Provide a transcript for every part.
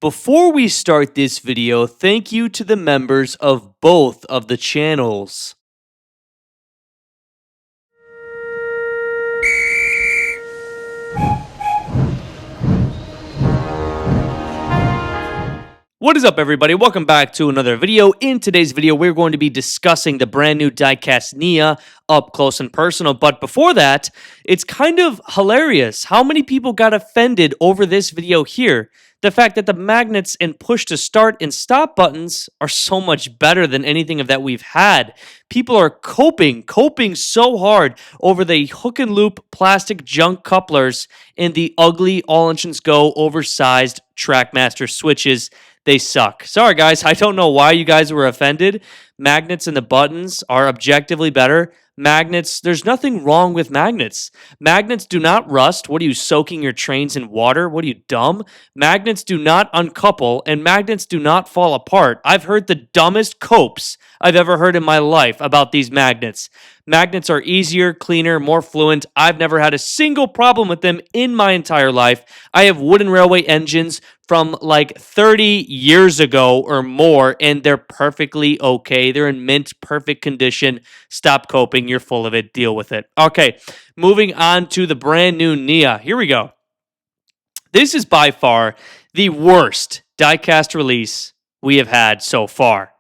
Before we start this video, thank you to the members of both of the channels. What is up, everybody? Welcome back to another video. In today's video, we're going to be discussing the brand new diecast NIA up close and personal. But before that, it's kind of hilarious how many people got offended over this video here. The fact that the magnets and push to start and stop buttons are so much better than anything of that we've had. People are coping so hard over the hook and loop plastic junk couplers and the ugly All Engines Go oversized Trackmaster switches. They suck. Sorry, guys. I don't know why you guys were offended. Magnets and the buttons are objectively better. Magnets, there's nothing wrong with magnets. Magnets do not rust. What are you, soaking your trains in water? What are you, dumb? Magnets do not uncouple, and magnets do not fall apart. I've heard the dumbest copes I've ever heard in my life about these magnets. Magnets are easier, cleaner, more fluent. I've never had a single problem with them in my entire life. I have wooden railway engines from like 30 years ago or more, and they're perfectly okay. They're in mint perfect condition. Stop coping. You're full of it. Deal with it. Okay, moving on to the brand new NIA. Here we go. This is by far the worst diecast release we have had so far.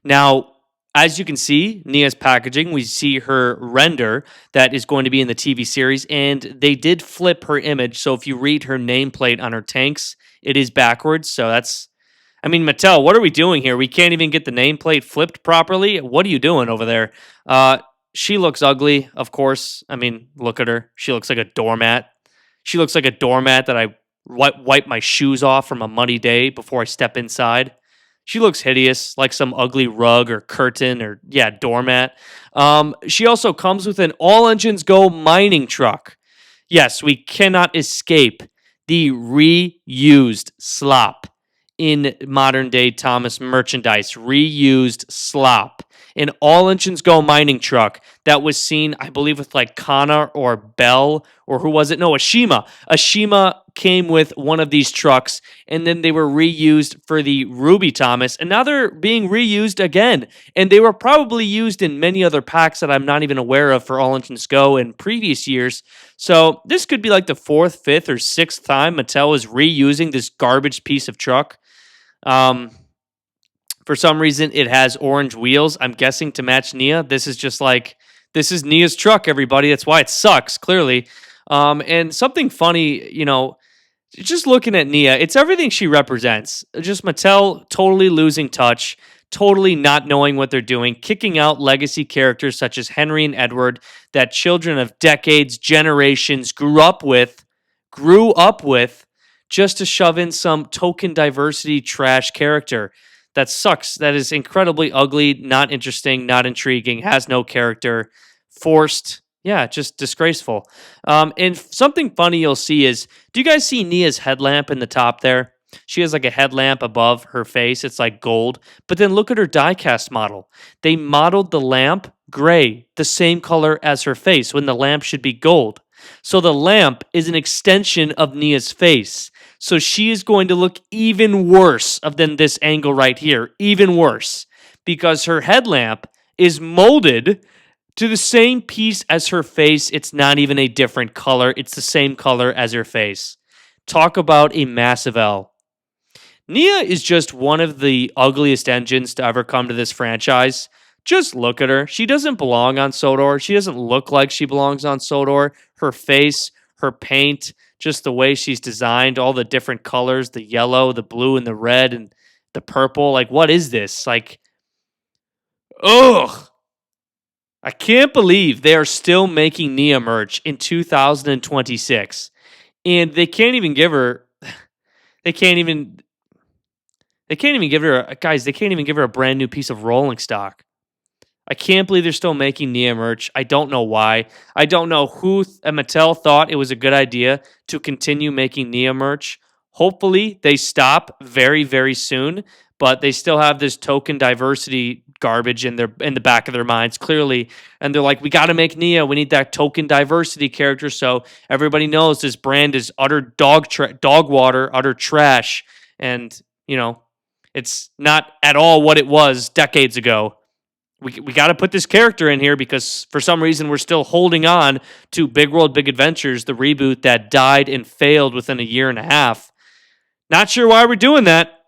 Now, as you can see, NIA's packaging, we see her render that is going to be in the TV series, and they did flip her image. So if you read her nameplate on her tanks, it is backwards. So that's, I mean, Mattel, what are we doing here? We can't even get the nameplate flipped properly. What are you doing over there? She looks ugly, of course. I mean, look at her. She looks like a doormat. She looks like a doormat that I wipe my shoes off from a muddy day before I step inside. She looks hideous, like some ugly rug or curtain or, doormat. She also comes with an All Engines Go mining truck. Yes, we cannot escape the reused slop in modern-day Thomas merchandise. Reused slop. An All Engines Go mining truck that was seen, I believe, with like Kana or Bell, or who was it? No, Ashima. Ashima came with one of these trucks, and then they were reused for the Ruby Thomas, and now they're being reused again. And they were probably used in many other packs that I'm not even aware of for All Engines Go in previous years. So this could be like the 4th, 5th, or 6th time Mattel is reusing this garbage piece of truck. For some reason, it has orange wheels. I'm guessing to match NIA. This is NIA's truck, everybody. That's why it sucks, clearly. And something funny, just looking at NIA, it's everything she represents. Just Mattel totally losing touch, totally not knowing what they're doing, kicking out legacy characters such as Henry and Edward that children of decades, generations grew up with, just to shove in some token diversity trash character. That sucks. That is incredibly ugly, not interesting, not intriguing, has no character, forced. Yeah, just disgraceful. And something funny you'll see is, do you guys see NIA's headlamp in the top there? She has like a headlamp above her face. It's like gold. But then look at her diecast model. They modeled the lamp gray, the same color as her face, when the lamp should be gold. So the lamp is an extension of NIA's face. So she is going to look even worse than this angle right here. Even worse. Because her headlamp is molded to the same piece as her face. It's not even a different color. It's the same color as her face. Talk about a massive L. NIA is just one of the ugliest engines to ever come to this franchise. Just look at her. She doesn't belong on Sodor. She doesn't look like she belongs on Sodor. Her face, her paint, just the way she's designed, all the different colors, the yellow, the blue, and the red, and the purple. Like, what is this? Like, ugh. I can't believe they are still making NIA merch in 2026. And they can't even give her, they can't even give her a brand new piece of rolling stock. I can't believe they're still making NIA merch. I don't know why. I don't know who at Mattel thought it was a good idea to continue making NIA merch. Hopefully, they stop very, very soon, but they still have this token diversity garbage in the back of their minds, clearly. And they're like, we got to make NIA. We need that token diversity character so everybody knows this brand is utter dog water, utter trash. And You know, it's not at all what it was decades ago. We got to put this character in here because for some reason we're still holding on to Big World Big Adventures, the reboot that died and failed within a year and a half. Not sure why we're doing that.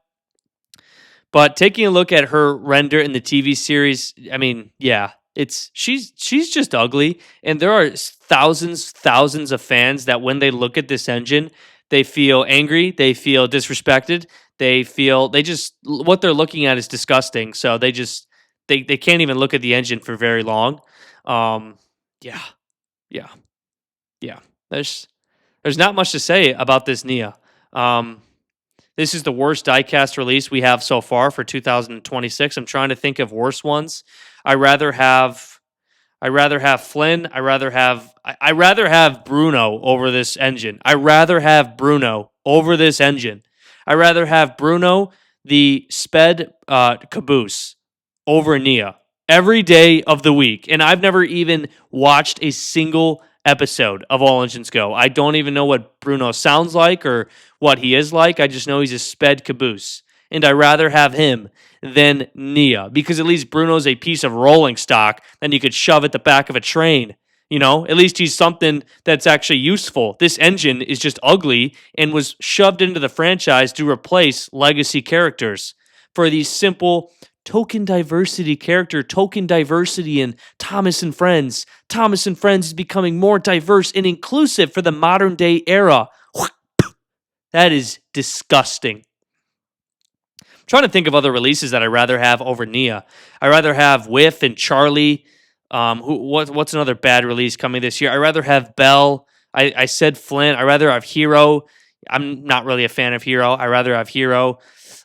But taking a look at her render in the TV series, I mean, yeah, it's she's just ugly, and there are thousands of fans that when they look at this engine, they feel angry, they feel disrespected, they feel they just what they're looking at is disgusting. So they can't even look at the engine for very long. Um, yeah, yeah, yeah. There's not much to say about this Nia. Um, this is the worst diecast release we have so far for 2026. I'm trying to think of worse ones. I rather have I rather have Flynn. I rather have Bruno over this engine. I rather have Bruno over this engine. I rather have Bruno the sped caboose over Nia every day of the week. And I've never even watched a single episode of All Engines Go. I don't even know what Bruno sounds like or what he is like. I just know he's a sped caboose. And I rather have him than Nia because at least Bruno's a piece of rolling stock that you could shove at the back of a train. You know, at least he's something that's actually useful. This engine is just ugly and was shoved into the franchise to replace legacy characters for these simple token diversity character, token diversity in Thomas and Friends. Thomas and Friends is becoming more diverse and inclusive for the modern day era. That is disgusting. Trying to think of other releases that I'd rather have over Nia. I'd rather have Whiff and Charlie. What's another bad release coming this year? I'd rather have Belle. I said Flint. I'd rather have Hero. I'm not really a fan of Hero. I'd rather have Hero.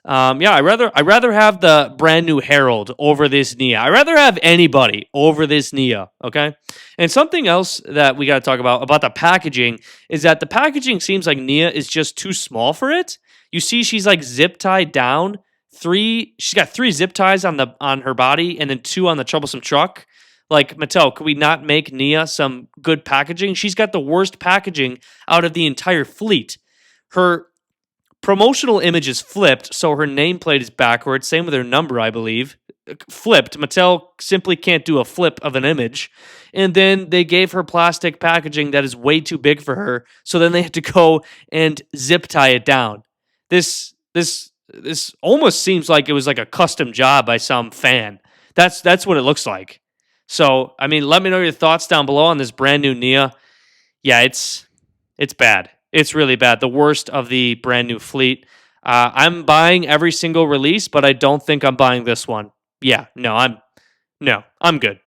Yeah, I'd rather have the brand new Herald over this Nia. I'd rather have anybody over this Nia. Okay, and something else that we got to talk about the packaging is that the packaging seems like Nia is just too small for it. You see, she's like zip tied down. She's got three zip ties on her body, and then two on the troublesome truck. Like, Mattel, could we not make Nia some good packaging? She's got the worst packaging out of the entire fleet. Her promotional image is flipped, so her nameplate is backwards. Same with her number, I believe. Flipped. Mattel simply can't do a flip of an image. And then they gave her plastic packaging that is way too big for her, so then they had to go and zip tie it down. This almost seems like it was like a custom job by some fan. That's what it looks like. So, I mean, let me know your thoughts down below on this brand new Nia. Yeah, it's bad. It's really bad. The worst of the brand new fleet. I'm buying every single release, but I don't think I'm buying this one. Yeah, no, I'm good.